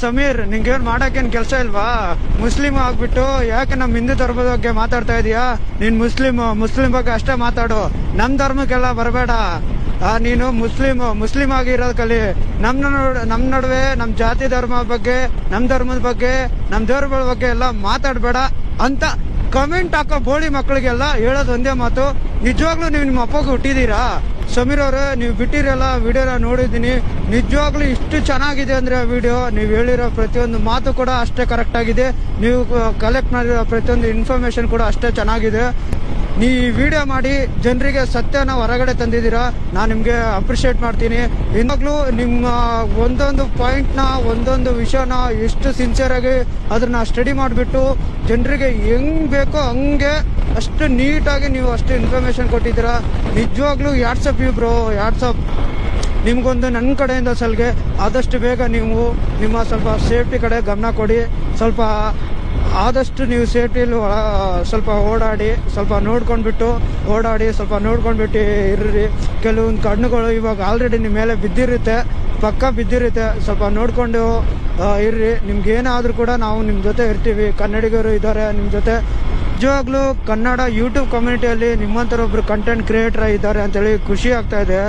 ಸಮೀರ್, ನಿಂಗೇನ್ ಮಾಡಕ್ಕೇನ್ ಕೆಲಸ ಇಲ್ವಾ? ಮುಸ್ಲಿಂ ಆಗ್ಬಿಟ್ಟು ಯಾಕೆ ನಮ್ ಹಿಂದೂ ಧರ್ಮದ ಬಗ್ಗೆ ಮಾತಾಡ್ತಾ ಇದೀಯಾ? ನೀನ್ ಮುಸ್ಲಿಂ ಬಗ್ಗೆ ಅಷ್ಟೇ ಮಾತಾಡು, ನಮ್ ಧರ್ಮಕ್ಕೆಲ್ಲ ಬರಬೇಡ. ನೀನು ಮುಸ್ಲಿಂ ಆಗಿರೋದ್ ಕಲಿ. ನಮ್ ನಡುವೆ ನಮ್ ಜಾತಿ ಧರ್ಮ ಬಗ್ಗೆ, ನಮ್ ಧರ್ಮದ ಬಗ್ಗೆ, ನಮ್ ದೇವ್ರಗಳ ಬಗ್ಗೆ ಎಲ್ಲ ಮಾತಾಡ್ಬೇಡ ಅಂತ ಕಮೆಂಟ್ ಹಾಕೋ ಬೋಳಿ ಮಕ್ಕಳಿಗೆಲ್ಲ ಹೇಳೋದು ಒಂದೇ ಮಾತು. ನಿಜವಾಗ್ಲೂ ನೀವು ನಿಮ್ಮ ಅಪ್ಪಗೆ ಹುಟ್ಟಿದೀರಾ? ಸಮೀರ್ ಅವ್ರೆ, ನೀವು ಬಿಟ್ಟಿರಲ್ಲ ವಿಡಿಯೋನ ನೋಡಿದ್ದೀನಿ. ನಿಜವಾಗ್ಲೂ ಇಷ್ಟು ಚೆನ್ನಾಗಿದೆ ಅಂದ್ರೆ ವಿಡಿಯೋ, ನೀವು ಹೇಳಿರೋ ಪ್ರತಿಯೊಂದು ಮಾತು ಕೂಡ ಅಷ್ಟೇ ಕರೆಕ್ಟ್ ಆಗಿದೆ. ನೀವು ಕಲೆಕ್ಟ್ ಮಾಡಿರೋ ಪ್ರತಿಯೊಂದು ಇನ್ಫಾರ್ಮೇಶನ್ ಕೂಡ ಅಷ್ಟೇ ಚೆನ್ನಾಗಿದೆ. ನೀವು ಈ ವಿಡಿಯೋ ಮಾಡಿ ಜನರಿಗೆ ಸತ್ಯನ ಹೊರಗಡೆ ತಂದಿದ್ದೀರಾ, ನಾನು ನಿಮಗೆ ಅಪ್ರಿಷಿಯೇಟ್ ಮಾಡ್ತೀನಿ. ಇನ್ನಾಗ್ಲೂ ನಿಮ್ಮ ಒಂದೊಂದು ಪಾಯಿಂಟ್ನ, ಒಂದೊಂದು ವಿಷಯನ ಎಷ್ಟು ಸಿನ್ಸಿಯರ್ ಆಗಿ ಅದನ್ನ ಸ್ಟಡಿ ಮಾಡಿಬಿಟ್ಟು ಜನರಿಗೆ ಹೆಂಗ್ ಬೇಕೋ ಹಂಗೆ ಅಷ್ಟು ನೀಟಾಗಿ ನೀವು ಅಷ್ಟು ಇನ್ಫಾರ್ಮೇಶನ್ ಕೊಟ್ಟಿದ್ದೀರಾ. ನಿಜವಾಗ್ಲೂ ಯಾಟ್ಸಪ್ ಬ್ರೋ, ಯಾಟ್ಸಪ್. ನಿಮ್ಗೊಂದು ನನ್ನ ಕಡೆಯಿಂದ ಸಲ್ಗೆ, ಆದಷ್ಟು ಬೇಗ ನೀವು ನಿಮ್ಮ ಸ್ವಲ್ಪ ಸೇಫ್ಟಿ ಕಡೆ ಗಮನ ಕೊಡಿ. ಸ್ವಲ್ಪ ಆದಷ್ಟು ನೀವು ಸೇಫ್ಟಿಯಲ್ಲಿ ಸ್ವಲ್ಪ ಓಡಾಡಿ, ಸ್ವಲ್ಪ ನೋಡ್ಕೊಂಡ್ಬಿಟ್ಟು ಓಡಾಡಿ, ಸ್ವಲ್ಪ ನೋಡ್ಕೊಂಡ್ಬಿಟ್ಟು ಇರ್ರಿ. ಕೆಲವೊಂದು ಕಣ್ಣುಗಳು ಇವಾಗ ಆಲ್ರೆಡಿ ನಿಮ್ಮ ಮೇಲೆ ಬಿದ್ದಿರುತ್ತೆ, ಪಕ್ಕ ಬಿದ್ದಿರುತ್ತೆ. ಸ್ವಲ್ಪ ನೋಡ್ಕೊಂಡು ಇರ್ರಿ. ನಿಮ್ಗೆ ಏನಾದರೂ ಕೂಡ ನಾವು ನಿಮ್ಮ ಜೊತೆ ಇರ್ತೀವಿ. ಕನ್ನಡಿಗರು ಇದ್ದಾರೆ ನಿಮ್ಮ ಜೊತೆ. ನಿಜವಾಗ್ಲೂ ಕನ್ನಡ ಯೂಟ್ಯೂಬ್ ಕಮ್ಯುನಿಟಿಯಲ್ಲಿ ನಿಮ್ಮಂಥರೊಬ್ರು ಕಂಟೆಂಟ್ ಕ್ರಿಯೇಟರ್ ಇದ್ದಾರೆ ಅಂತೇಳಿ ಖುಷಿ ಆಗ್ತಾ ಇದೆ.